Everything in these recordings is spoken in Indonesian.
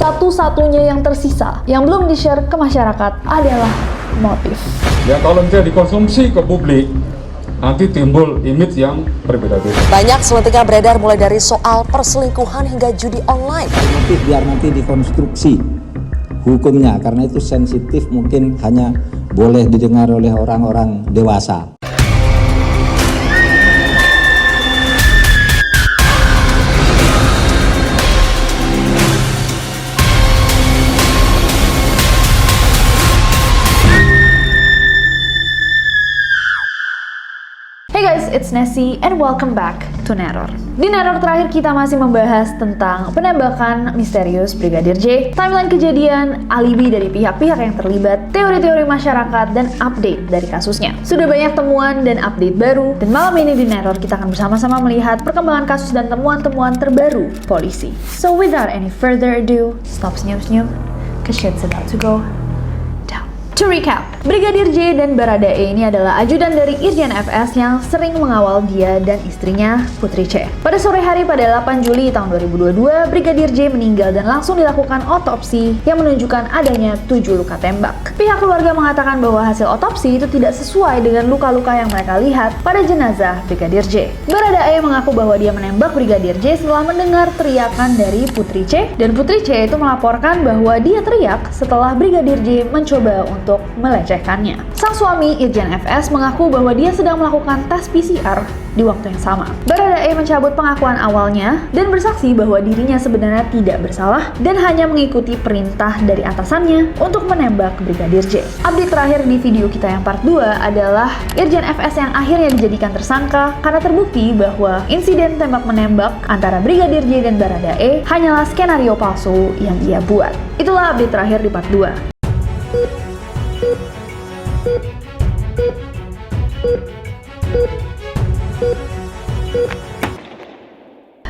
Satu-satunya yang tersisa, yang belum di-share ke masyarakat adalah motif. Ya kalau dia dikonsumsi ke publik, nanti timbul image yang berbeda-beda. Banyak selentingan beredar mulai dari soal perselingkuhan hingga judi online. Motif biar nanti dikonstruksi hukumnya, karena itu sensitif, mungkin hanya boleh didengar oleh orang-orang dewasa. Hey guys, it's Nessie and welcome back to Neror. Di Neror terakhir kita masih membahas tentang penembakan misterius Brigadir J, timeline kejadian, alibi dari pihak-pihak yang terlibat, teori-teori masyarakat, dan update dari kasusnya. Sudah banyak temuan dan update baru, dan malam ini di Neror kita akan bersama-sama melihat perkembangan kasus dan temuan-temuan terbaru polisi. So without any further ado, stop senyum-senyum, cause shit's about to go. To recap, Brigadir J dan Baradae ini adalah ajudan dari Irjen FS yang sering mengawal dia dan istrinya Putri C. Pada sore hari pada 8 Juli tahun 2022, Brigadir J meninggal dan langsung dilakukan otopsi yang menunjukkan adanya 7 luka tembak. Pihak keluarga mengatakan bahwa hasil otopsi itu tidak sesuai dengan luka-luka yang mereka lihat pada jenazah Brigadir J. Baradae mengaku bahwa dia menembak Brigadir J setelah mendengar teriakan dari Putri C, dan Putri C itu melaporkan bahwa dia teriak setelah Brigadir J mencoba untuk melecehkannya. Sang suami Irjen FS mengaku bahwa dia sedang melakukan tes PCR di waktu yang sama. Baradae mencabut pengakuan awalnya dan bersaksi bahwa dirinya sebenarnya tidak bersalah dan hanya mengikuti perintah dari atasannya untuk menembak Brigadir J. Update terakhir di video kita yang part 2 adalah Irjen FS yang akhirnya dijadikan tersangka karena terbukti bahwa insiden tembak-menembak antara Brigadir J dan Baradae hanyalah skenario palsu yang ia buat. Itulah update terakhir di part 2.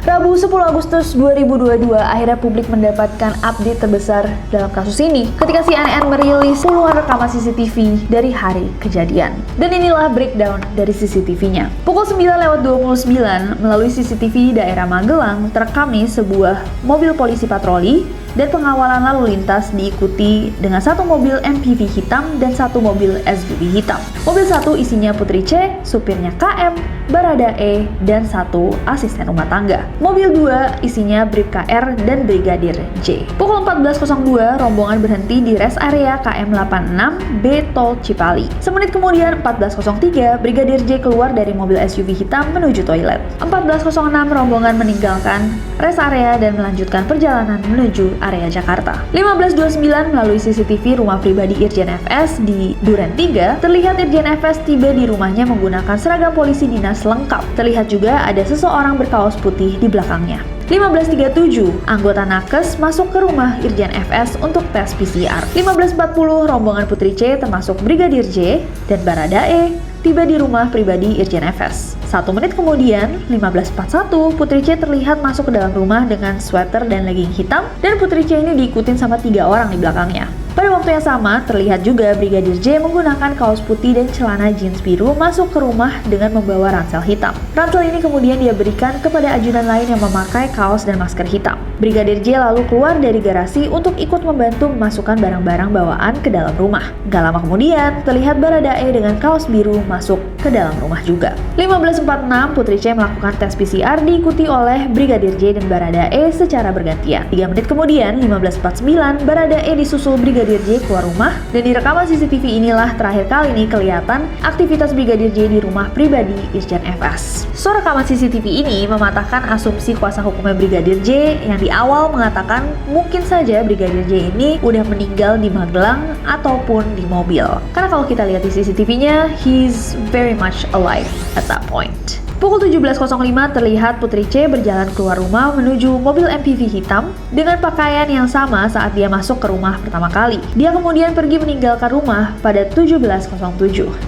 Rabu 10 Agustus 2022, akhirnya publik mendapatkan update terbesar dalam kasus ini ketika CNN merilis puluhan rekaman CCTV dari hari kejadian. Dan inilah breakdown dari CCTV-nya. Pukul 9:29 melalui CCTV daerah Magelang terekam nih sebuah mobil polisi patroli dan pengawalan lalu lintas diikuti dengan satu mobil MPV hitam dan satu mobil SUV hitam. Mobil satu isinya Putri C, supirnya KM, Baradae, dan satu asisten rumah tangga. Mobil 2 isinya Bribka R dan Brigadir J. Pukul 14.02, rombongan berhenti di rest area KM 86B Tol Cipali. Semenit kemudian 14.03, Brigadir J keluar dari mobil SUV hitam menuju toilet. 14.06, rombongan meninggalkan rest area dan melanjutkan perjalanan menuju area Jakarta. 15.29 melalui CCTV rumah pribadi Irjen FS di Duren 3, terlihat Irjen FS tiba di rumahnya menggunakan seragam polisi dinas lengkap. Terlihat juga ada seseorang berkaos putih di belakangnya. 15.37, anggota Nakes masuk ke rumah Irjen FS untuk tes PCR. 15.40, rombongan Putri C termasuk Brigadir J dan Baradae tiba di rumah pribadi Irjen FS. 1 menit kemudian, 15.41, Putri C terlihat masuk ke dalam rumah dengan sweater dan legging hitam, dan Putri C ini diikutin sama 3 orang di belakangnya. Pada waktu yang sama, terlihat juga Brigadir J menggunakan kaos putih dan celana jeans biru masuk ke rumah dengan membawa ransel hitam. Ransel ini kemudian dia berikan kepada ajudan lain yang memakai kaos dan masker hitam. Brigadir J lalu keluar dari garasi untuk ikut membantu memasukkan barang-barang bawaan ke dalam rumah. Gak lama kemudian, terlihat Baradae dengan kaos biru masuk ke dalam rumah juga. 15.46, Putri C melakukan tes PCR diikuti oleh Brigadir J dan Baradae secara bergantian. 3 menit kemudian, 15.49, Baradae disusul Brigadir J keluar rumah, dan di rekaman CCTV inilah terakhir kali ini kelihatan aktivitas Brigadir J di rumah pribadi Irjen FS. So, rekaman CCTV ini mematahkan asumsi kuasa hukumnya Brigadir J yang di awal mengatakan mungkin saja Brigadir J ini udah meninggal di Magelang ataupun di mobil. Karena kalau kita lihat di CCTV-nya, he's very much alive at that point. Pukul 17.05 terlihat Putri C berjalan keluar rumah menuju mobil MPV hitam dengan pakaian yang sama saat dia masuk ke rumah pertama kali. Dia kemudian pergi meninggalkan rumah pada 17.07.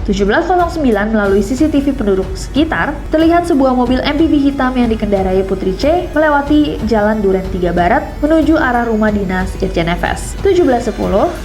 17.09 melalui CCTV penduduk sekitar, terlihat sebuah mobil MPV hitam yang dikendarai Putri C melewati Jalan Duren 3 Barat menuju arah rumah dinas Irjen FS. 17.10,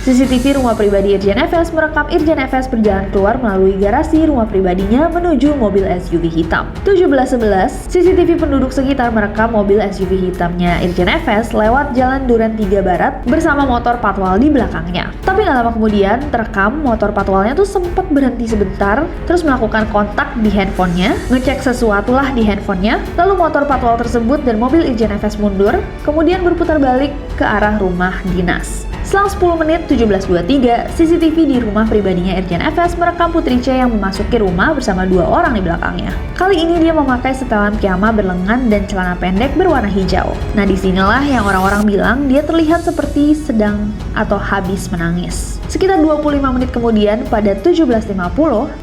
CCTV rumah pribadi Irjen FS merekam Irjen FS berjalan keluar melalui garasi rumah pribadinya menuju mobil SUV hitam. 17.11, CCTV penduduk sekitar merekam mobil SUV hitamnya Irjen FS lewat Jalan Duren 3 Barat bersama motor patwal di belakangnya. Tapi nggak lama kemudian, terekam motor patwalnya tuh sempat berhenti sebentar, terus melakukan kontak di handphonenya, ngecek sesuatu lah di handphonenya, lalu motor patwal tersebut dan mobil Irjen FS mundur, kemudian berputar balik ke arah rumah dinas. Selang 10 menit 17.23, CCTV di rumah pribadinya Irjen FS merekam Putri C yang memasuki rumah bersama 2 orang di belakangnya. Kali ini dia memakai setelan piyama berlengan dan celana pendek berwarna hijau. Nah, disinilah yang orang-orang bilang dia terlihat seperti sedang atau habis menangis. Sekitar 25 menit kemudian, pada 17.50,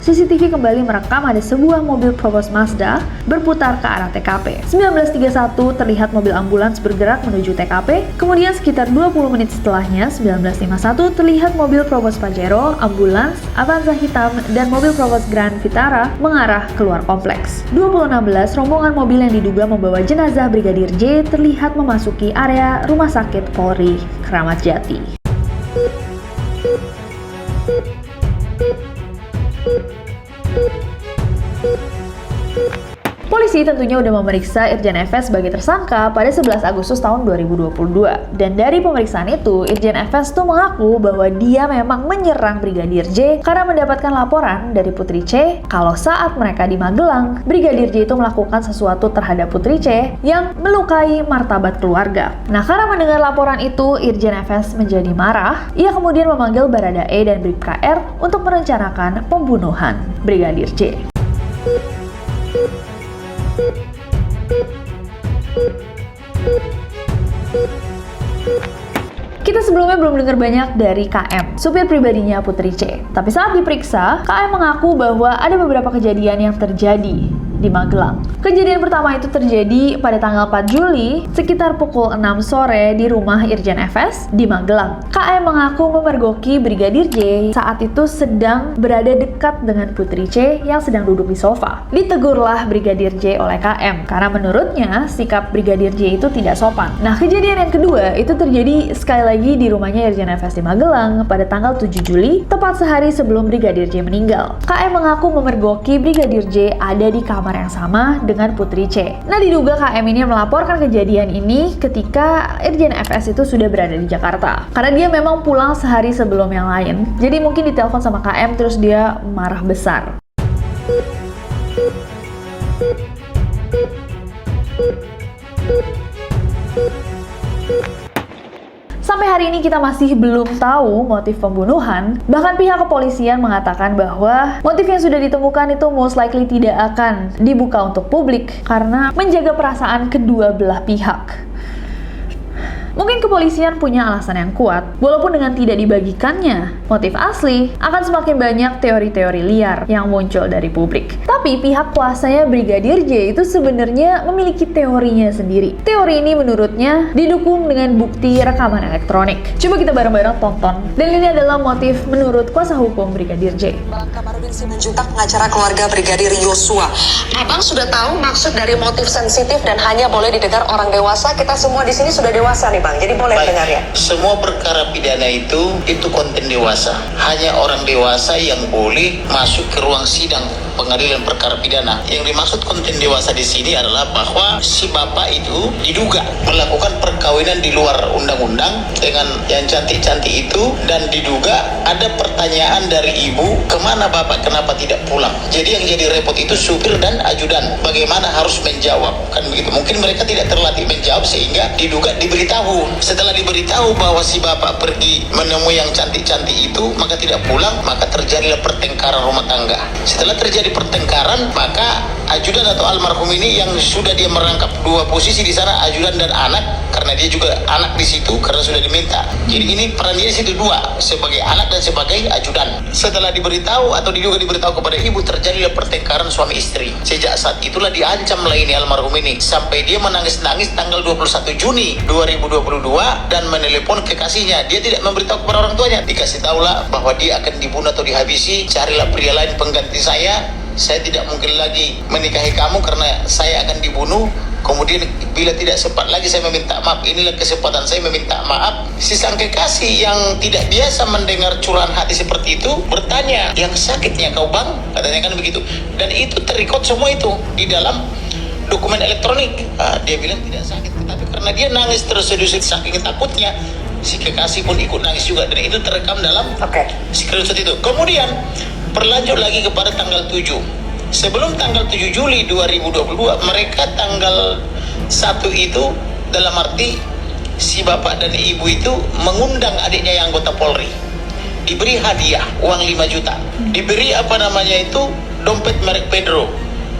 CCTV kembali merekam ada sebuah mobil Probox Mazda berputar ke arah TKP. 19.31 terlihat mobil ambulans bergerak menuju TKP, kemudian sekitar 20 menit setelahnya, 19.51 terlihat mobil Probox Pajero, ambulans, Avanza hitam, dan mobil Probox Grand Vitara mengarah keluar kompleks. 20.16 rombongan mobil yang diduga membawa jenazah Brigadir J terlihat memasuki area Rumah Sakit Polri Kramat Jati. Polisi tentunya udah memeriksa Irjen FS sebagai tersangka pada 11 Agustus tahun 2022. Dan dari pemeriksaan itu, Irjen FS tuh mengaku bahwa dia memang menyerang Brigadir J karena mendapatkan laporan dari Putri C kalau saat mereka di Magelang, Brigadir J itu melakukan sesuatu terhadap Putri C yang melukai martabat keluarga. Nah, karena mendengar laporan itu, Irjen FS menjadi marah. Ia kemudian memanggil Baradae dan Bribka R untuk merencanakan pembunuhan Brigadir J. Kita sebelumnya belum dengar banyak dari KM, supir pribadinya Putri C. Tapi saat diperiksa, KM mengaku bahwa ada beberapa kejadian yang terjadi di Magelang. Kejadian pertama itu terjadi pada tanggal 4 Juli sekitar pukul 6 sore di rumah Irjen FS di Magelang. KM mengaku memergoki Brigadir J saat itu sedang berada dekat dengan Putri C yang sedang duduk di sofa. Ditegurlah Brigadir J oleh KM karena menurutnya sikap Brigadir J itu tidak sopan. Nah, kejadian yang kedua itu terjadi sekali lagi di rumahnya Irjen FS di Magelang pada tanggal 7 Juli, tepat sehari sebelum Brigadir J meninggal. KM mengaku memergoki Brigadir J ada di kamar yang sama dengan Putri C. Nah, diduga KM ini melaporkan kejadian ini ketika Irjen FS itu sudah berada di Jakarta. Karena dia memang pulang sehari sebelum yang lain. Jadi mungkin ditelepon sama KM terus dia marah besar. Sampai hari ini kita masih belum tahu motif pembunuhan. Bahkan pihak kepolisian mengatakan bahwa motif yang sudah ditemukan itu most likely tidak akan dibuka untuk publik karena menjaga perasaan kedua belah pihak. Mungkin kepolisian punya alasan yang kuat, walaupun dengan tidak dibagikannya motif asli, akan semakin banyak teori-teori liar yang muncul dari publik. Tapi pihak kuasanya Brigadir J itu sebenarnya memiliki teorinya sendiri. Teori ini menurutnya didukung dengan bukti rekaman elektronik. Coba kita bareng-bareng tonton. Dan ini adalah motif menurut kuasa hukum Brigadir J. Kamarudin Simanjuntak, pengacara keluarga Brigadir Yosua. Abang sudah tahu maksud dari motif sensitif dan hanya boleh didengar orang dewasa. Kita semua di sini sudah dewasa nih, Bang. Jadi boleh dengar ya. Semua perkara pidana itu konten dewasa. Hanya orang dewasa yang boleh masuk ke ruang sidang pengadilan perkara pidana. Yang dimaksud konten dewasa di sini adalah bahwa si bapak itu diduga melakukan perkawinan di luar undang-undang dengan yang cantik-cantik itu, dan diduga ada pertanyaan dari ibu, kemana bapak, kenapa tidak pulang. Jadi yang jadi repot itu supir dan ajudan, bagaimana harus menjawab, kan begitu. Mungkin mereka tidak terlatih menjawab sehingga diduga diberitahu. Setelah diberitahu bahwa si bapak pergi menemui yang cantik-cantik itu, maka tidak pulang, maka terjadilah pertengkaran rumah tangga. Setelah terjadi pertengkaran, maka ajudan atau almarhum ini yang sudah dia merangkap dua posisi di sana, ajudan dan anak, karena dia juga anak di situ karena sudah diminta. Jadi ini peran dia situ dua, sebagai anak dan sebagai ajudan. Setelah diberitahu atau diduga diberitahu kepada ibu, terjadilah pertengkaran suami istri. Sejak saat itulah diancam lah ini almarhum ini, sampai dia menangis-nangis tanggal 21 Juni 2022 dan menelepon kekasihnya. Dia tidak memberitahu kepada orang tuanya. Dikasih tahulah bahwa dia akan dibunuh atau dihabisi. Carilah pria lain pengganti saya tidak mungkin lagi menikahi kamu karena saya akan dibunuh. Kemudian bila tidak sempat lagi saya meminta maaf, inilah kesempatan saya meminta maaf. Si sang kekasih yang tidak biasa mendengar curahan hati seperti itu bertanya, yang sakitnya kau bang? Katanya kan begitu. Dan itu terikut semua itu di dalam dokumen elektronik. Dia bilang tidak sakit, tapi karena dia nangis terseduh saking takutnya, si kekasih pun ikut nangis juga. Dan itu terekam dalam screenshot itu. Kemudian berlanjut lagi kepada tanggal 7. Sebelum tanggal 7 Juli 2022, mereka tanggal 1 itu dalam arti si bapak dan ibu itu mengundang adiknya yang anggota Polri. Diberi hadiah uang 5 juta. Diberi dompet merek Pedro.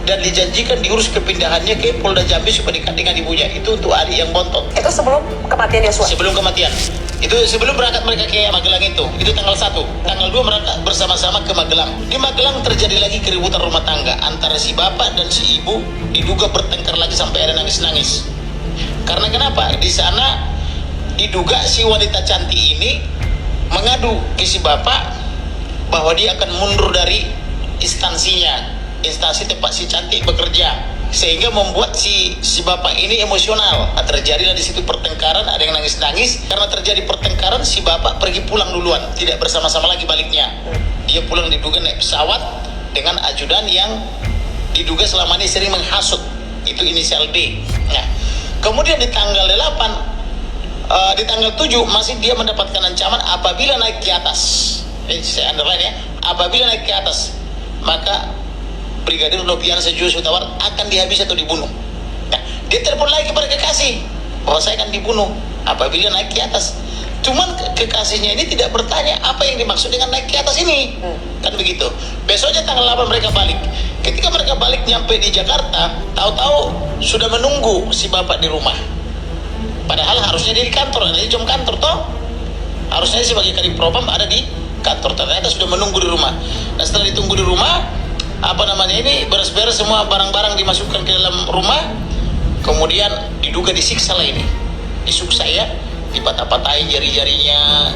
Dan dijanjikan diurus kepindahannya ke Polda Jambi supaya dekat dengan ibunya. Itu untuk adik yang bontot. Itu sebelum kematian Yosua? Sebelum kematian. Itu sebelum berangkat mereka ke Magelang itu tanggal 1. Tanggal 2 mereka bersama-sama ke Magelang. Di Magelang terjadi lagi keributan rumah tangga antara si bapak dan si ibu, diduga bertengkar lagi sampai ada nangis-nangis. Karena kenapa? Di sana diduga si wanita cantik ini mengadu ke si bapak bahwa dia akan mundur dari instansi tempat si cantik bekerja, sehingga membuat si bapak ini emosional. Terjadilah di situ pertengkaran, ada yang nangis-nangis. Karena terjadi pertengkaran, si bapak pergi pulang duluan, tidak bersama-sama lagi baliknya. Dia pulang diduga naik pesawat dengan ajudan yang diduga selama ini sering menghasut, itu inisial D. Nah, kemudian di tanggal 8, di tanggal 7 masih dia mendapatkan ancaman apabila naik ke atas. Saya underline ya, apabila naik ke atas, maka Brigadir Nofriansah Joshua Huta Barat akan dihabisi atau dibunuh. Nah, dia telepon lagi kepada kekasih bahwa saya akan dibunuh apabila naik ke atas. Cuman kekasihnya ini tidak bertanya apa yang dimaksud dengan naik ke atas ini. Kan begitu. Besoknya tanggal 8 mereka balik. Ketika mereka balik nyampe di Jakarta, tahu-tahu sudah menunggu si bapak di rumah. Padahal harusnya dia di kantor, ada di jam kantor toh. Harusnya sebagai kadif propam ada di kantor, ternyata sudah menunggu di rumah. Nah, setelah ditunggu di rumah, beres-beres semua barang-barang dimasukkan ke dalam rumah. Kemudian diduga disiksa lah ini, disiksa ya, dipatah-patahin jari-jarinya,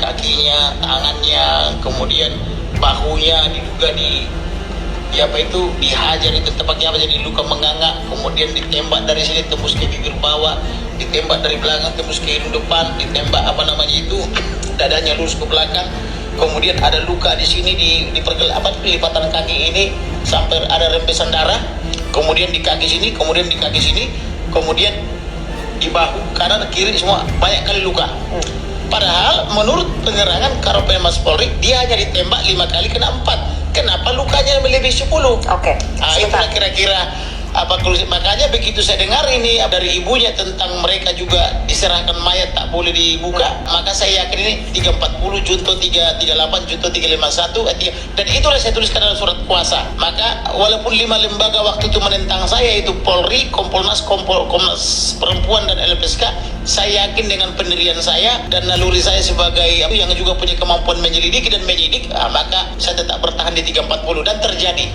kakinya, tangannya, kemudian bahunya diduga dihajar itu tepatnya jadi luka menganga. Kemudian ditembak dari sini tembus ke bibir bawah, ditembak dari belakang tembus ke hidung depan, ditembak dadanya lurus ke belakang. Kemudian ada luka di sini di pelipatan kaki ini sampai ada rembesan darah. Kemudian di kaki sini, kemudian di kaki sini, kemudian di bahu kanan kiri semua banyak kali luka. Padahal menurut pengerangan Karopenmas Polri dia hanya ditembak 5 kali kena 4. Kenapa lukanya melebihi 10? Itulah kira-kira makanya begitu saya dengar ini dari ibunya tentang mereka juga diserahkan mayat tak boleh dibuka, maka saya yakin ini 340 junto 338 junto 351 dan itulah saya tuliskan dalam surat kuasa. Maka walaupun 5 lembaga waktu itu menentang saya, itu Polri, Kompolnas, Komnas Perempuan dan LPSK, saya yakin dengan pendirian saya dan naluri saya sebagai yang juga punya kemampuan menyelidiki dan menyidik, maka saya tetap bertahan di 340 dan terjadi.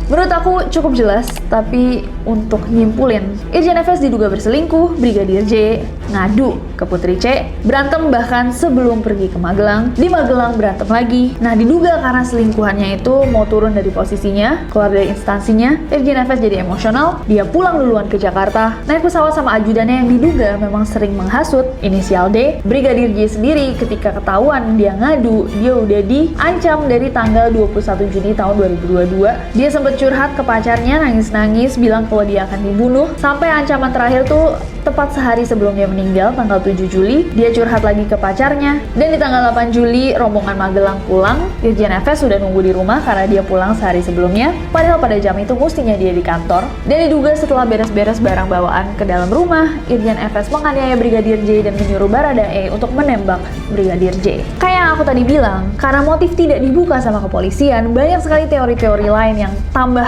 Menurut aku cukup jelas, tapi untuk nyimpulin, Irjen FS diduga berselingkuh, Brigadir J ngadu ke Putri C, berantem bahkan sebelum pergi ke Magelang, di Magelang berantem lagi. Nah, diduga karena selingkuhannya itu mau turun dari posisinya, keluar dari instansinya, Irjen FS jadi emosional, dia pulang duluan ke Jakarta, naik pesawat sama ajudannya yang diduga memang sering menghasut, inisial D. Brigadir J sendiri ketika ketahuan dia ngadu, dia udah diancam dari tanggal 21 Juni tahun 2022. Dia sempat curhat ke pacarnya, nangis-nangis, bilang kalau dia akan dibunuh. Sampai ancaman terakhir tuh tepat sehari sebelum dia meninggal, tanggal 7 Juli, dia curhat lagi ke pacarnya. Dan di tanggal 8 Juli, rombongan Magelang pulang. Irjen FS sudah nunggu di rumah karena dia pulang sehari sebelumnya. Padahal pada jam itu mestinya dia di kantor. Dan diduga setelah beres-beres barang bawaan ke dalam rumah, Irjen FS menganiaya Brigadir J dan menyuruh Baradae untuk menembak Brigadir J. Kayak yang aku tadi bilang, karena motif tidak dibuka sama kepolisian, banyak sekali teori-teori lain yang tambah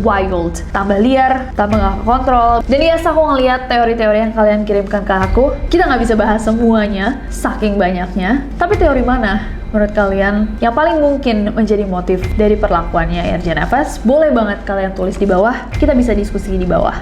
wild, tambah liar, tambah gak kontrol. Dan yes, aku ngeliat teori-teori yang kalian kirimkan ke aku, kita nggak bisa bahas semuanya, saking banyaknya. Tapi teori mana menurut kalian yang paling mungkin menjadi motif dari perlakuannya Irjen FS? Boleh banget kalian tulis di bawah, kita bisa diskusi di bawah.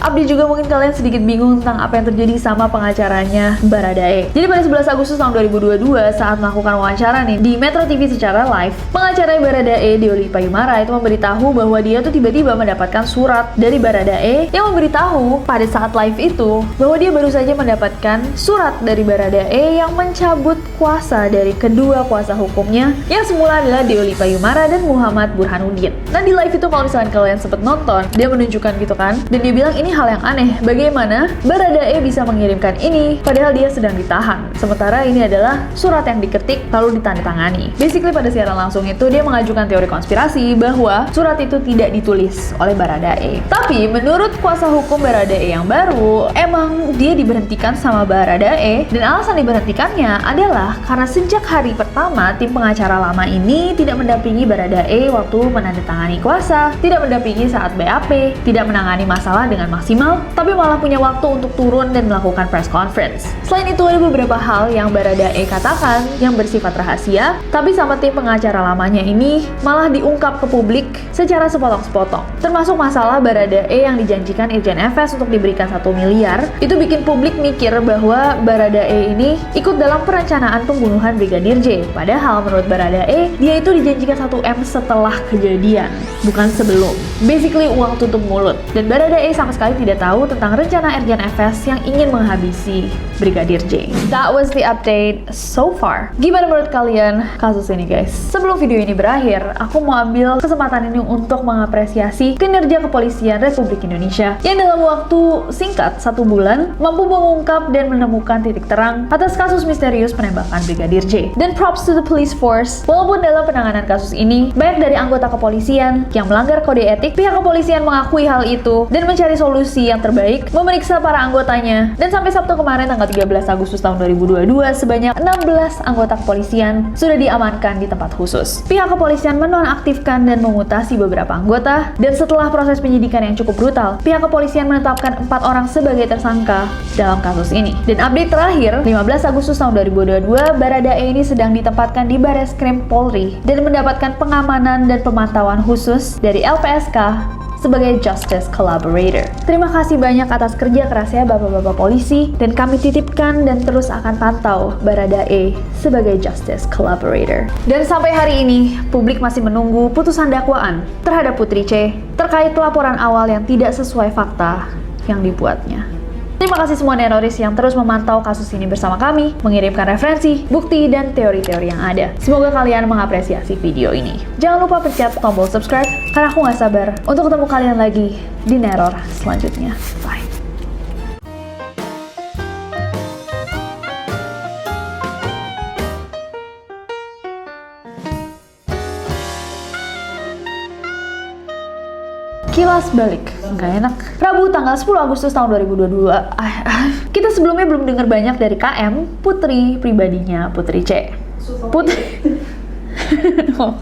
Update juga mungkin kalian sedikit bingung tentang apa yang terjadi sama pengacaranya Baradae. Jadi pada 11 Agustus tahun 2022 saat melakukan wawancara nih di Metro TV secara live, pengacara Baradae Deoli Payumara itu memberitahu bahwa dia tuh tiba-tiba mendapatkan surat dari Baradae yang memberitahu pada saat live itu bahwa dia baru saja mendapatkan surat dari Baradae yang mencabut kuasa dari kedua kuasa hukumnya yang semula adalah Deoli Payumara dan Muhammad Burhanuddin. Nah di live itu kalau misalkan kalian sempet nonton, dia menunjukkan gitu kan, dan dia bilang ini hal yang aneh, bagaimana Baradae bisa mengirimkan ini padahal dia sedang ditahan, sementara ini adalah surat yang diketik lalu ditandatangani. Basically pada siaran langsung itu dia mengajukan teori konspirasi bahwa surat itu tidak ditulis oleh Baradae. Tapi menurut kuasa hukum Baradae yang baru, emang dia diberhentikan sama Baradae, dan alasan diberhentikannya adalah karena sejak hari pertama tim pengacara lama ini tidak mendampingi Baradae waktu menandatangani kuasa, tidak mendampingi saat BAP, tidak menangani masalah dengan maksimal, tapi malah punya waktu untuk turun dan melakukan press conference. Selain itu ada beberapa hal yang Baradae katakan yang bersifat rahasia, tapi sama tim pengacara lamanya ini malah diungkap ke publik secara sepotong-sepotong. Termasuk masalah Baradae yang dijanjikan Irjen FS untuk diberikan 1 miliar, itu bikin publik mikir bahwa Baradae ini ikut dalam perencanaan pembunuhan Brigadir J. Padahal menurut Baradae, dia itu dijanjikan 1 M setelah kejadian, bukan sebelum. Basically uang tutup mulut. Dan Baradae sama sekali tidak tahu tentang rencana Irjen FS yang ingin menghabisi Brigadir J. That was the update so far. Gimana menurut kalian kasus ini guys? Sebelum video ini berakhir, aku mau ambil kesempatan ini untuk mengapresiasi kinerja kepolisian Republik Indonesia yang dalam waktu singkat 1 bulan mampu mengungkap dan menemukan titik terang atas kasus misterius penembakan Brigadir J. Dan props to the police force, walaupun dalam penanganan kasus ini banyak dari anggota kepolisian yang melanggar kode etik, pihak kepolisian mengakui hal itu dan mencari solusi yang terbaik, memeriksa para anggotanya. Dan sampai Sabtu kemarin tanggal 13 Agustus tahun 2022 sebanyak 16 anggota kepolisian sudah diamankan di tempat khusus. Pihak kepolisian menonaktifkan dan memutasi beberapa anggota, dan setelah proses penyidikan yang cukup brutal, pihak kepolisian menetapkan 4 orang sebagai tersangka dalam kasus ini. Dan update terakhir, 15 Agustus tahun 2022, Baradae ini sedang ditempatkan di Bareskrim Polri dan mendapatkan pengamanan dan pemantauan khusus dari LPSK sebagai Justice Collaborator. Terima kasih banyak atas kerja kerasnya bapak-bapak polisi, dan kami titipkan dan terus akan pantau Baradae sebagai Justice Collaborator. Dan sampai hari ini, publik masih menunggu putusan dakwaan terhadap Putri C terkait pelaporan awal yang tidak sesuai fakta yang dibuatnya. Terima kasih semua Nenoris yang terus memantau kasus ini bersama kami, mengirimkan referensi, bukti, dan teori-teori yang ada. Semoga kalian mengapresiasi video ini. Jangan lupa pencet tombol subscribe, karena aku gak sabar untuk ketemu kalian lagi di Neror selanjutnya. Bye. Kilas balik, nggak enak. Rabu tanggal 10 Agustus tahun 2022. Kita sebelumnya belum dengar banyak dari KM, putri pribadinya Putri C. Putri